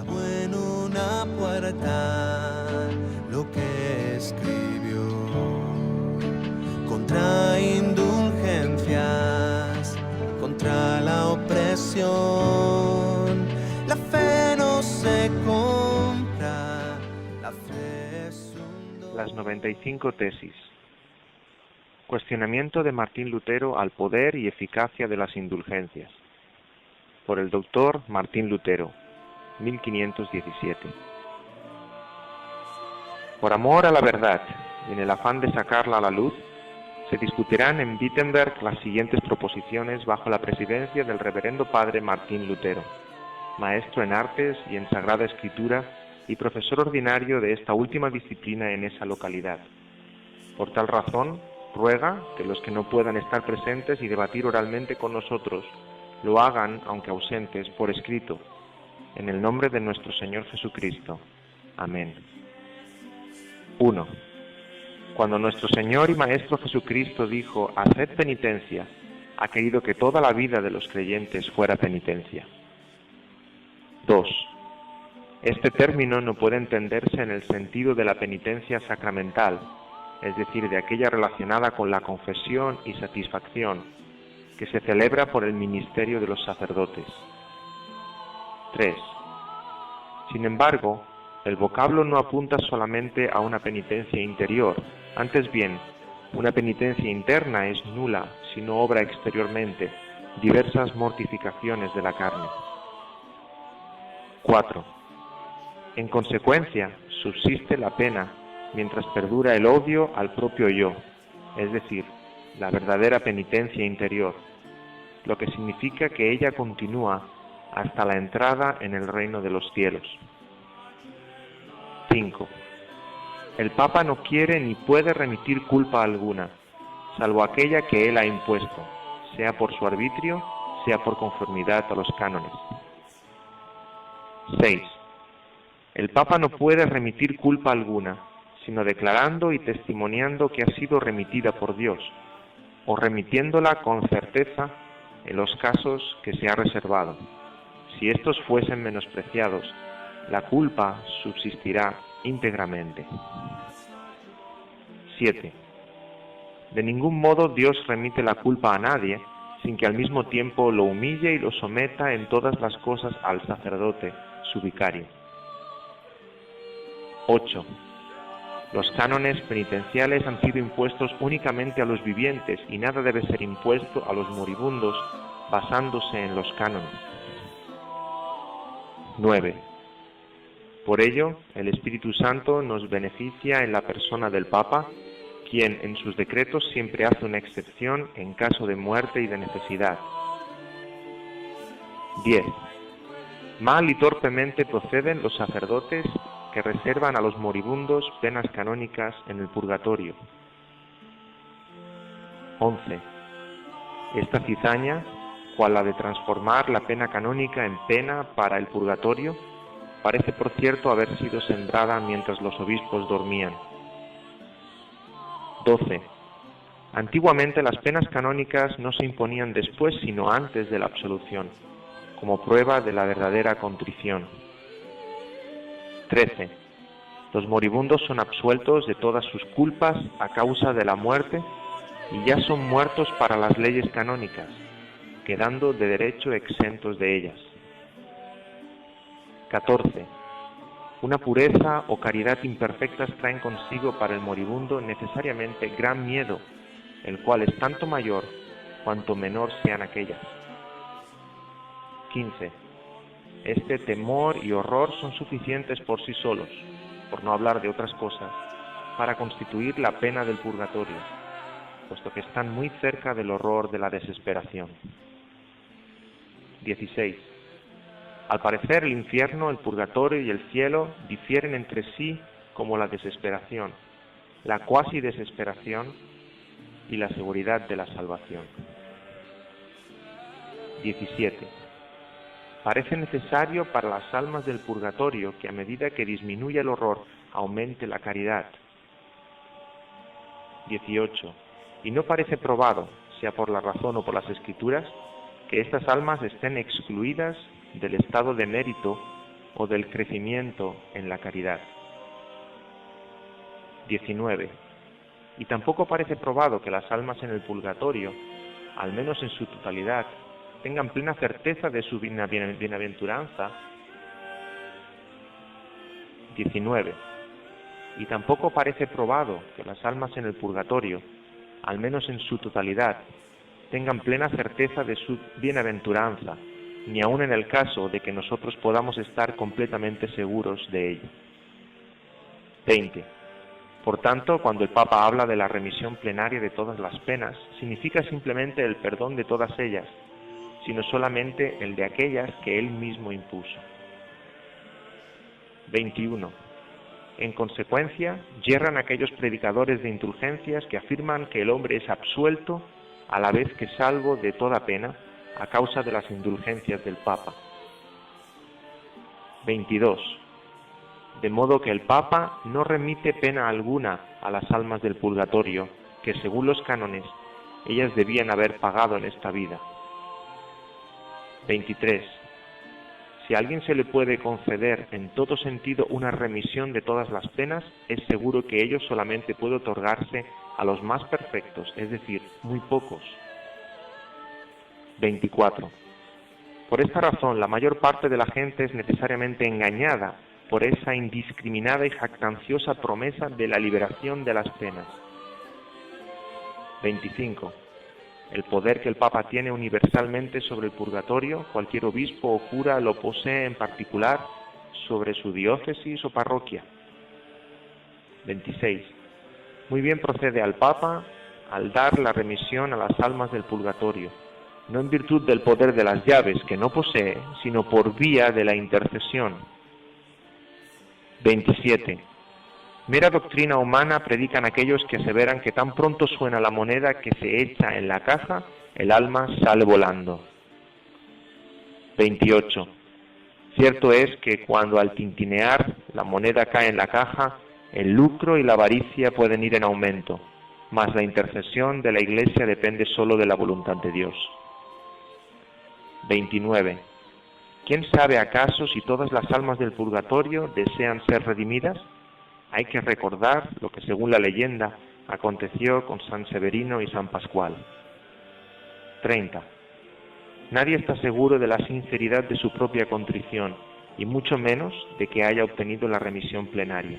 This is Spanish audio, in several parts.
clavó en una puerta lo que escribió contra indulgencias, contra la opresión. La fe no se compra, la fe es un don. Las 95 tesis. Cuestionamiento de Martín Lutero al poder y eficacia de las indulgencias. Por el doctor Martín Lutero, 1517. Por amor a la verdad y en el afán de sacarla a la luz, se discutirán en Wittenberg las siguientes proposiciones bajo la presidencia del reverendo padre Martín Lutero, maestro en artes y en Sagrada Escritura y profesor ordinario de esta última disciplina en esa localidad. Por tal razón, ruega que los que no puedan estar presentes y debatir oralmente con nosotros lo hagan, aunque ausentes, por escrito, en el nombre de nuestro Señor Jesucristo. Amén. 1. Cuando nuestro Señor y Maestro Jesucristo dijo, haced penitencia, ha querido que toda la vida de los creyentes fuera penitencia. 2. Este término no puede entenderse en el sentido de la penitencia sacramental, es decir, de aquella relacionada con la confesión y satisfacción, que se celebra por el ministerio de los sacerdotes. 3. Sin embargo, el vocablo no apunta solamente a una penitencia interior, antes bien, una penitencia interna es nula si no obra exteriormente diversas mortificaciones de la carne. 4. En consecuencia, subsiste la pena mientras perdura el odio al propio yo, es decir, la verdadera penitencia interior, lo que significa que ella continúa hasta la entrada en el reino de los cielos. 5. El Papa no quiere ni puede remitir culpa alguna, salvo aquella que él ha impuesto, sea por su arbitrio, sea por conformidad a los cánones. 6. El Papa no puede remitir culpa alguna, sino declarando y testimoniando que ha sido remitida por Dios, o remitiéndola con certeza en los casos que se ha reservado. Si estos fuesen menospreciados, la culpa subsistirá íntegramente. 7. De ningún modo Dios remite la culpa a nadie, sin que al mismo tiempo lo humille y lo someta en todas las cosas al sacerdote, su vicario. 8. Los cánones penitenciales han sido impuestos únicamente a los vivientes y nada debe ser impuesto a los moribundos basándose en los cánones. 9. Por ello, el Espíritu Santo nos beneficia en la persona del Papa, quien en sus decretos siempre hace una excepción en caso de muerte y de necesidad. 10. Mal y torpemente proceden los sacerdotes que reservan a los moribundos penas canónicas en el purgatorio. 11. Esta cizaña, cual la de transformar la pena canónica en pena para el purgatorio, parece por cierto haber sido sembrada mientras los obispos dormían. 12. Antiguamente las penas canónicas no se imponían después sino antes de la absolución, como prueba de la verdadera contrición. 13. Los moribundos son absueltos de todas sus culpas a causa de la muerte y ya son muertos para las leyes canónicas, quedando de derecho exentos de ellas. 14. Una pureza o caridad imperfectas traen consigo para el moribundo necesariamente gran miedo, el cual es tanto mayor cuanto menor sean aquellas. 15. Este temor y horror son suficientes por sí solos, por no hablar de otras cosas, para constituir la pena del purgatorio, puesto que están muy cerca del horror de la desesperación. 16. Al parecer el infierno, el purgatorio y el cielo difieren entre sí como la desesperación, la cuasi desesperación y la seguridad de la salvación. 17. Parece necesario para las almas del purgatorio que a medida que disminuye el horror aumente la caridad. 18. Y no parece probado, sea por la razón o por las escrituras, que estas almas estén excluidas del estado de mérito o del crecimiento en la caridad. 19. Y tampoco parece probado que las almas en el purgatorio, al menos en su totalidad, tengan plena certeza de su bienaventuranza. 19. Y tampoco parece probado que las almas en el purgatorio, al menos en su totalidad, tengan plena certeza de su bienaventuranza, ni aun en el caso de que nosotros podamos estar completamente seguros de ello. 20. Por tanto, cuando el Papa habla de la remisión plenaria de todas las penas, significa simplemente el perdón de todas ellas, sino solamente el de aquellas que él mismo impuso. 21. En consecuencia, yerran aquellos predicadores de indulgencias que afirman que el hombre es absuelto a la vez que salvo de toda pena a causa de las indulgencias del Papa. 22. De modo que el Papa no remite pena alguna a las almas del purgatorio, que según los cánones, ellas debían haber pagado en esta vida. 23. Si a alguien se le puede conceder en todo sentido una remisión de todas las penas, es seguro que ello solamente puede otorgarse a los más perfectos, es decir, muy pocos. 24. Por esta razón, la mayor parte de la gente es necesariamente engañada por esa indiscriminada y jactanciosa promesa de la liberación de las penas. 25. El poder que el Papa tiene universalmente sobre el purgatorio, cualquier obispo o cura lo posee en particular sobre su diócesis o parroquia. 26. Muy bien procede al Papa al dar la remisión a las almas del purgatorio, no en virtud del poder de las llaves que no posee, sino por vía de la intercesión. 27. Mera doctrina humana predican aquellos que aseveran que tan pronto suena la moneda que se echa en la caja, el alma sale volando. 28. Cierto es que cuando al tintinear la moneda cae en la caja, el lucro y la avaricia pueden ir en aumento, mas la intercesión de la Iglesia depende solo de la voluntad de Dios. 29. ¿Quién sabe acaso si todas las almas del purgatorio desean ser redimidas? Hay que recordar lo que según la leyenda aconteció con San Severino y San Pascual. 30. Nadie está seguro de la sinceridad de su propia contrición, y mucho menos de que haya obtenido la remisión plenaria.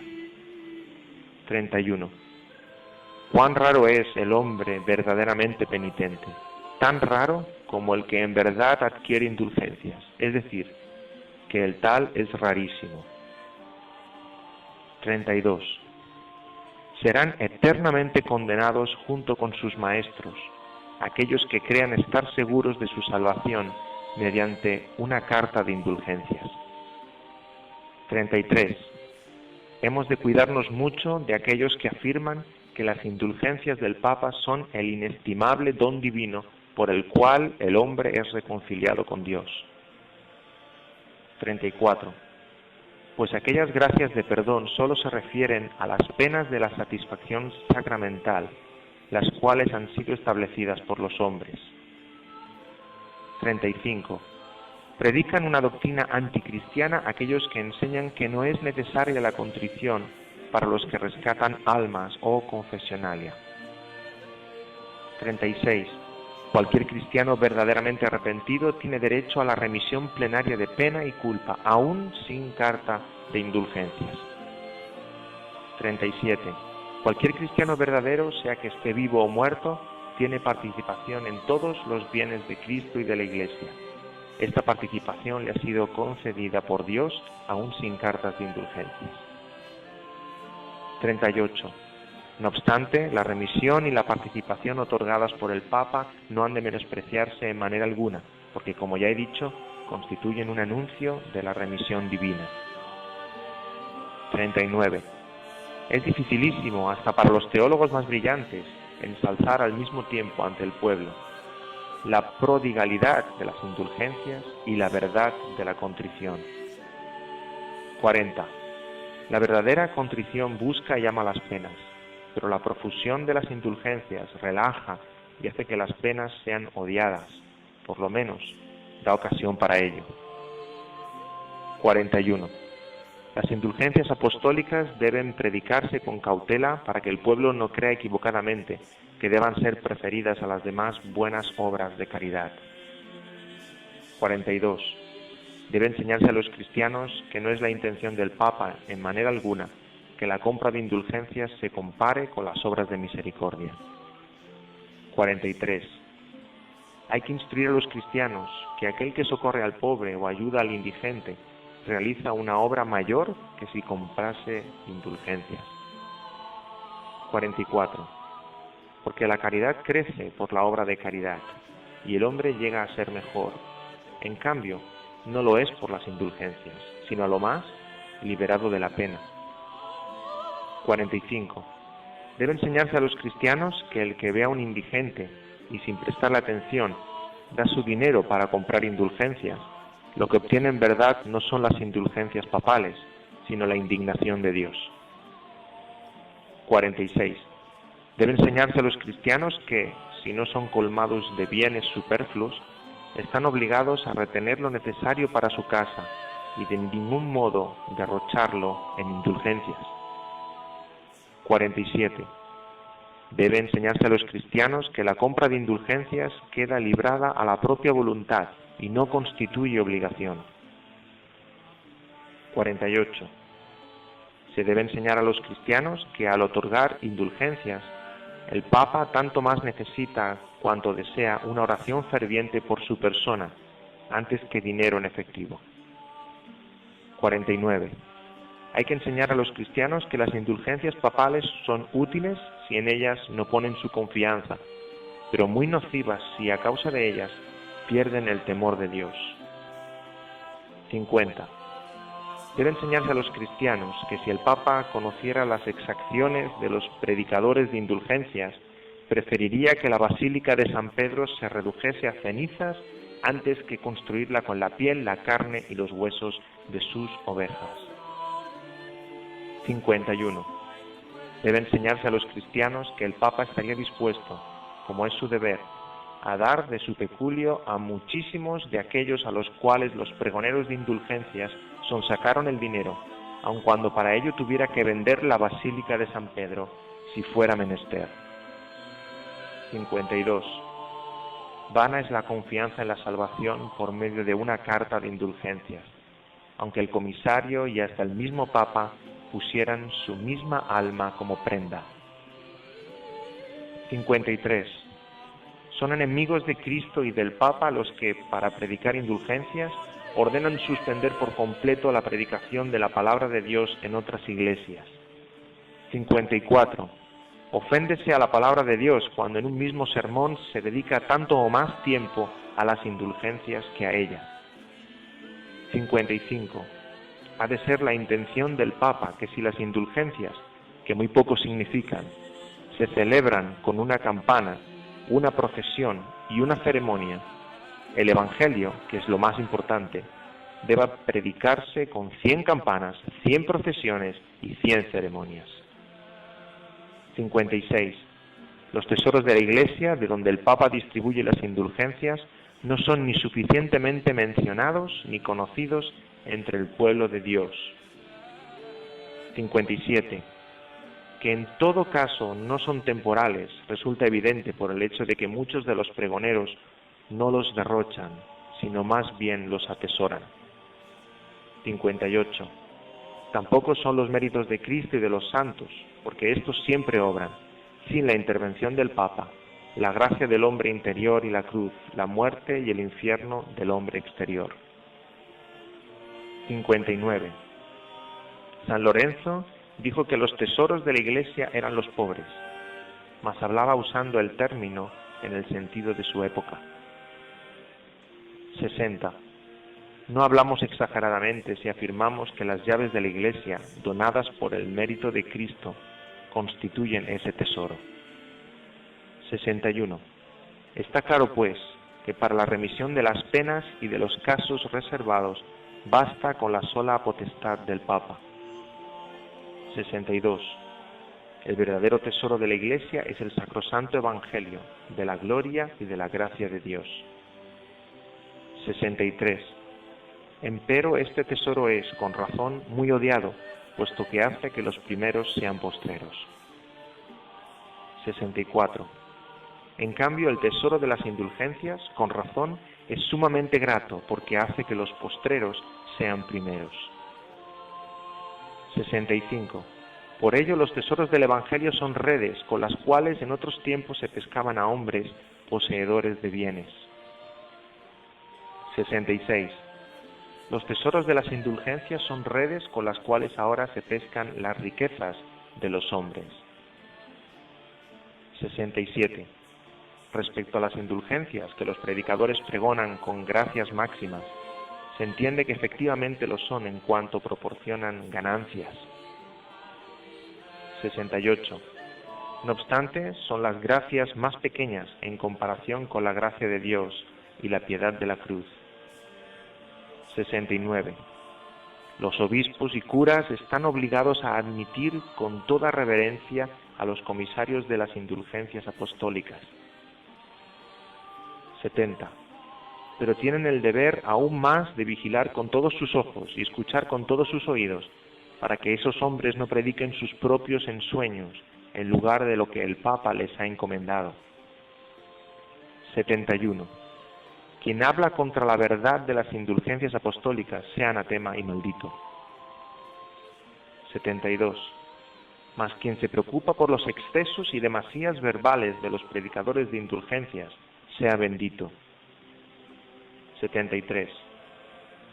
31. Cuán raro es el hombre verdaderamente penitente, tan raro como el que en verdad adquiere indulgencias, es decir, que el tal es rarísimo. 32. Serán eternamente condenados junto con sus maestros, aquellos que crean estar seguros de su salvación mediante una carta de indulgencias. 33. Hemos de cuidarnos mucho de aquellos que afirman que las indulgencias del Papa son el inestimable don divino por el cual el hombre es reconciliado con Dios. 34. Pues aquellas gracias de perdón solo se refieren a las penas de la satisfacción sacramental, las cuales han sido establecidas por los hombres. 35. Predican una doctrina anticristiana aquellos que enseñan que no es necesaria la contrición para los que rescatan almas o confesionalia. 36. Cualquier cristiano verdaderamente arrepentido tiene derecho a la remisión plenaria de pena y culpa, aún sin carta de indulgencias. 37. Cualquier cristiano verdadero, sea que esté vivo o muerto, tiene participación en todos los bienes de Cristo y de la Iglesia. Esta participación le ha sido concedida por Dios, aún sin cartas de indulgencias. 38. No obstante, la remisión y la participación otorgadas por el Papa no han de menospreciarse en manera alguna, porque, como ya he dicho, constituyen un anuncio de la remisión divina. 39. Es dificilísimo, hasta para los teólogos más brillantes, ensalzar al mismo tiempo ante el pueblo la prodigalidad de las indulgencias y la verdad de la contrición. 40. La verdadera contrición busca y ama las penas, pero la profusión de las indulgencias relaja y hace que las penas sean odiadas, por lo menos da ocasión para ello. 41. Las indulgencias apostólicas deben predicarse con cautela para que el pueblo no crea equivocadamente que deban ser preferidas a las demás buenas obras de caridad. 42. Debe enseñarse a los cristianos que no es la intención del Papa, en manera alguna, que la compra de indulgencias se compare con las obras de misericordia. 43. Hay que instruir a los cristianos que aquel que socorre al pobre o ayuda al indigente realiza una obra mayor que si comprase indulgencias. 44. Porque la caridad crece por la obra de caridad y el hombre llega a ser mejor. En cambio, no lo es por las indulgencias, sino a lo más liberado de la pena. 45. Debe enseñarse a los cristianos que el que ve a un indigente y sin prestarle atención da su dinero para comprar indulgencias, lo que obtiene en verdad no son las indulgencias papales, sino la indignación de Dios. 46. Debe enseñarse a los cristianos que, si no son colmados de bienes superfluos, están obligados a retener lo necesario para su casa y de ningún modo derrocharlo en indulgencias. 47. Debe enseñarse a los cristianos que la compra de indulgencias queda librada a la propia voluntad y no constituye obligación. 48. Se debe enseñar a los cristianos que al otorgar indulgencias, el Papa tanto más necesita cuanto desea una oración ferviente por su persona, antes que dinero en efectivo. 49. Hay que enseñar a los cristianos que las indulgencias papales son útiles si en ellas no ponen su confianza, pero muy nocivas si a causa de ellas pierden el temor de Dios. 50. Debe enseñarse a los cristianos que si el Papa conociera las exacciones de los predicadores de indulgencias, preferiría que la Basílica de San Pedro se redujese a cenizas antes que construirla con la piel, la carne y los huesos de sus ovejas. 51. Debe enseñarse a los cristianos que el Papa estaría dispuesto, como es su deber, a dar de su peculio a muchísimos de aquellos a los cuales los pregoneros de indulgencias sonsacaron el dinero, aun cuando para ello tuviera que vender la Basílica de San Pedro, si fuera menester. 52. Vana es la confianza en la salvación por medio de una carta de indulgencias, aunque el comisario y hasta el mismo Papa pusieran su misma alma como prenda. 53. Son enemigos de Cristo y del Papa los que, para predicar indulgencias, ordenan suspender por completo la predicación de la palabra de Dios en otras iglesias. 54. Oféndese a la palabra de Dios cuando en un mismo sermón se dedica tanto o más tiempo a las indulgencias que a ella. 55. Ha de ser la intención del Papa que si las indulgencias, que muy poco significan, se celebran con una campana, una procesión y una ceremonia, el Evangelio, que es lo más importante, deba predicarse con 100 campanas, 100 procesiones y 100 ceremonias. 56. Los tesoros de la Iglesia, de donde el Papa distribuye las indulgencias, no son ni suficientemente mencionados ni conocidos entre el pueblo de Dios. 57. Que en todo caso no son temporales, resulta evidente por el hecho de que muchos de los pregoneros no los derrochan, sino más bien los atesoran. 58. Tampoco son los méritos de Cristo y de los santos, porque estos siempre obran, sin la intervención del Papa, la gracia del hombre interior y la cruz, la muerte y el infierno del hombre exterior. 59. San Lorenzo dijo que los tesoros de la Iglesia eran los pobres, mas hablaba usando el término en el sentido de su época. 60. No hablamos exageradamente si afirmamos que las llaves de la Iglesia, donadas por el mérito de Cristo, constituyen ese tesoro. 61. Está claro, pues, que para la remisión de las penas y de los casos reservados basta con la sola potestad del Papa. 62. El verdadero tesoro de la Iglesia es el sacrosanto Evangelio, de la gloria y de la gracia de Dios. 63. Empero este tesoro es, con razón, muy odiado, puesto que hace que los primeros sean postreros. 64. En cambio, el tesoro de las indulgencias, con razón, es sumamente grato, porque hace que los postreros sean primeros. 65. Por ello, los tesoros del Evangelio son redes, con las cuales en otros tiempos se pescaban a hombres poseedores de bienes. 66. Los tesoros de las indulgencias son redes con las cuales ahora se pescan las riquezas de los hombres. 67. Respecto a las indulgencias que los predicadores pregonan con gracias máximas, se entiende que efectivamente lo son en cuanto proporcionan ganancias. 68. No obstante, son las gracias más pequeñas en comparación con la gracia de Dios y la piedad de la cruz. 69. Los obispos y curas están obligados a admitir con toda reverencia a los comisarios de las indulgencias apostólicas. 70. Pero tienen el deber aún más de vigilar con todos sus ojos y escuchar con todos sus oídos, para que esos hombres no prediquen sus propios ensueños en lugar de lo que el Papa les ha encomendado. 71. Quien habla contra la verdad de las indulgencias apostólicas sea anatema y maldito. 72. Mas quien se preocupa por los excesos y demasías verbales de los predicadores de indulgencias sea bendito. 73.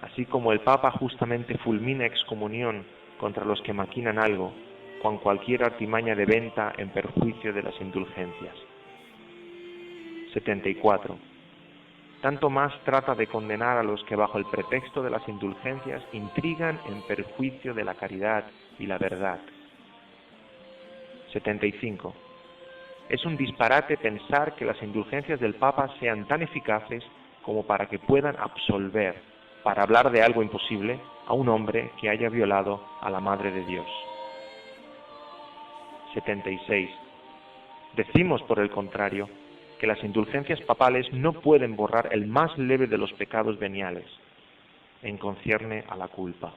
Así como el Papa justamente fulmina excomunión contra los que maquinan algo, con cualquier artimaña de venta en perjuicio de las indulgencias. 74. Tanto más trata de condenar a los que bajo el pretexto de las indulgencias intrigan en perjuicio de la caridad y la verdad. 75. Es un disparate pensar que las indulgencias del Papa sean tan eficaces como para que puedan absolver, para hablar de algo imposible, a un hombre que haya violado a la Madre de Dios. 76. Decimos, por el contrario, que las indulgencias papales no pueden borrar el más leve de los pecados veniales, en concierne a la culpa.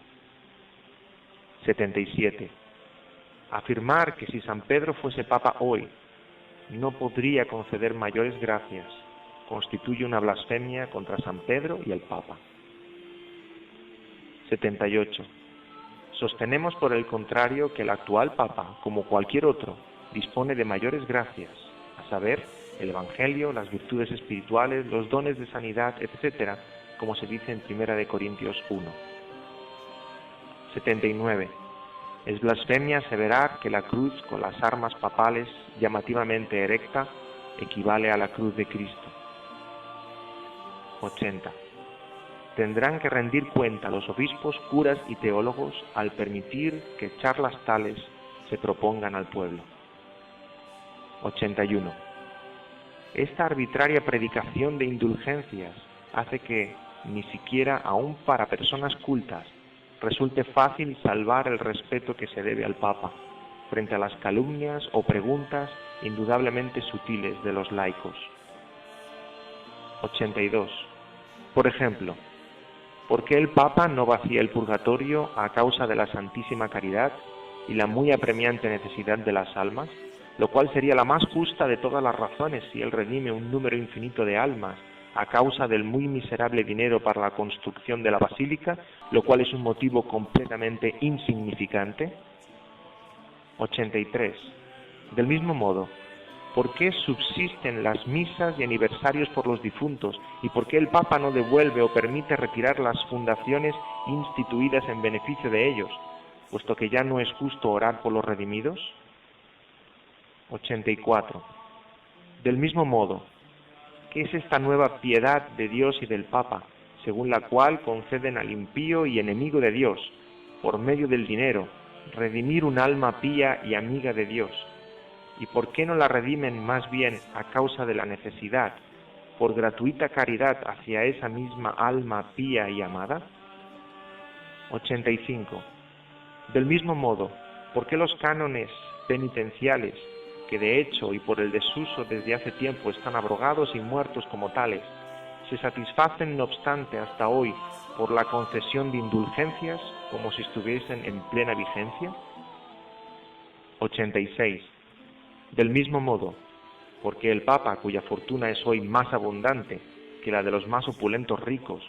77. Afirmar que si San Pedro fuese Papa hoy, no podría conceder mayores gracias, constituye una blasfemia contra San Pedro y el Papa. 78. Sostenemos por el contrario que el actual Papa, como cualquier otro, dispone de mayores gracias, a saber, el Evangelio, las virtudes espirituales, los dones de sanidad, etc., como se dice en 1 Corintios 1. 79. Es blasfemia aseverar que la cruz con las armas papales llamativamente erecta equivale a la cruz de Cristo. 80. Tendrán que rendir cuenta los obispos, curas y teólogos al permitir que charlas tales se propongan al pueblo. 81. Esta arbitraria predicación de indulgencias hace que, ni siquiera aún para personas cultas, resulte fácil salvar el respeto que se debe al Papa, frente a las calumnias o preguntas indudablemente sutiles de los laicos. 82. Por ejemplo, ¿por qué el Papa no vacía el purgatorio a causa de la Santísima Caridad y la muy apremiante necesidad de las almas? Lo cual sería la más justa de todas las razones si él redime un número infinito de almas a causa del muy miserable dinero para la construcción de la basílica, lo cual es un motivo completamente insignificante. 83. Del mismo modo, ¿por qué subsisten las misas y aniversarios por los difuntos y por qué el Papa no devuelve o permite retirar las fundaciones instituidas en beneficio de ellos, puesto que ya no es justo orar por los redimidos? 84. Del mismo modo, ¿qué es esta nueva piedad de Dios y del Papa, según la cual conceden al impío y enemigo de Dios, por medio del dinero, redimir un alma pía y amiga de Dios? ¿Y por qué no la redimen más bien a causa de la necesidad, por gratuita caridad hacia esa misma alma pía y amada? 85. Del mismo modo, ¿por qué los cánones penitenciales, que de hecho y por el desuso desde hace tiempo están abrogados y muertos como tales, se satisfacen no obstante hasta hoy por la concesión de indulgencias como si estuviesen en plena vigencia? 86. Del mismo modo, porque el Papa, cuya fortuna es hoy más abundante que la de los más opulentos ricos,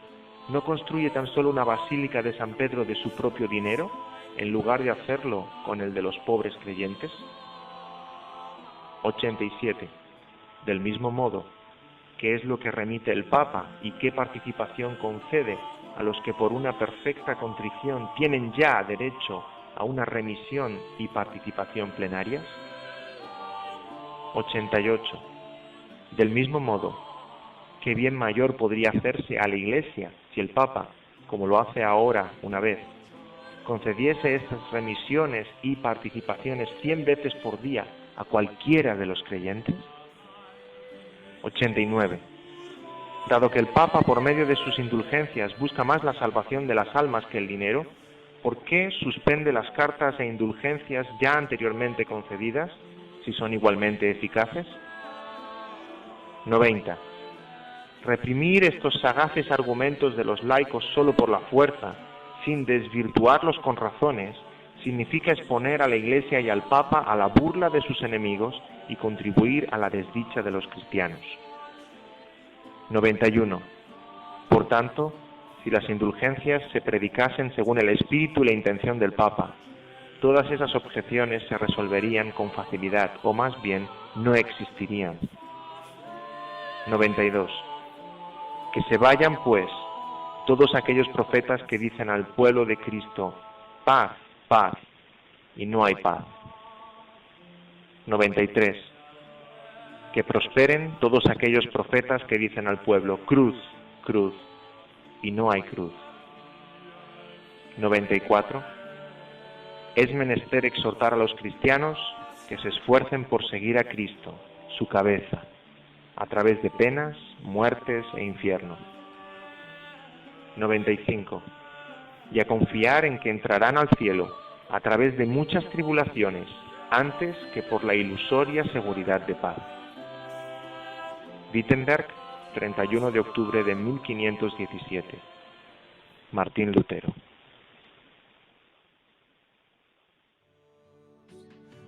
no construye tan solo una basílica de San Pedro de su propio dinero, en lugar de hacerlo con el de los pobres creyentes. 87. Del mismo modo, ¿qué es lo que remite el Papa y qué participación concede a los que por una perfecta contrición tienen ya derecho a una remisión y participación plenarias? 88. Del mismo modo, ¿qué bien mayor podría hacerse a la Iglesia si el Papa, como lo hace ahora una vez, concediese estas remisiones y participaciones 100 veces por día a cualquiera de los creyentes? 89. Dado que el Papa, por medio de sus indulgencias, busca más la salvación de las almas que el dinero, ¿por qué suspende las cartas e indulgencias ya anteriormente concedidas, si son igualmente eficaces? 90. Reprimir estos sagaces argumentos de los laicos solo por la fuerza, sin desvirtuarlos con razones, significa exponer a la Iglesia y al Papa a la burla de sus enemigos y contribuir a la desdicha de los cristianos. 91. Por tanto, si las indulgencias se predicasen según el espíritu y la intención del Papa, todas esas objeciones se resolverían con facilidad, o más bien, no existirían. 92. Que se vayan, pues, todos aquellos profetas que dicen al pueblo de Cristo, paz, paz, y no hay paz. 93. Que prosperen todos aquellos profetas que dicen al pueblo, cruz, cruz, y no hay cruz. 94. Es menester exhortar a los cristianos que se esfuercen por seguir a Cristo, su cabeza, a través de penas, muertes e infierno. 95. Y a confiar en que entrarán al cielo a través de muchas tribulaciones antes que por la ilusoria seguridad de paz. Wittenberg, 31 de octubre de 1517. Martín Lutero.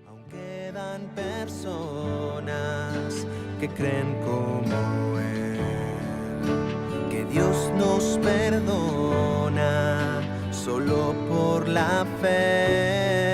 Aún quedan personas que creen como Él, que Dios nos perdona solo por la fe.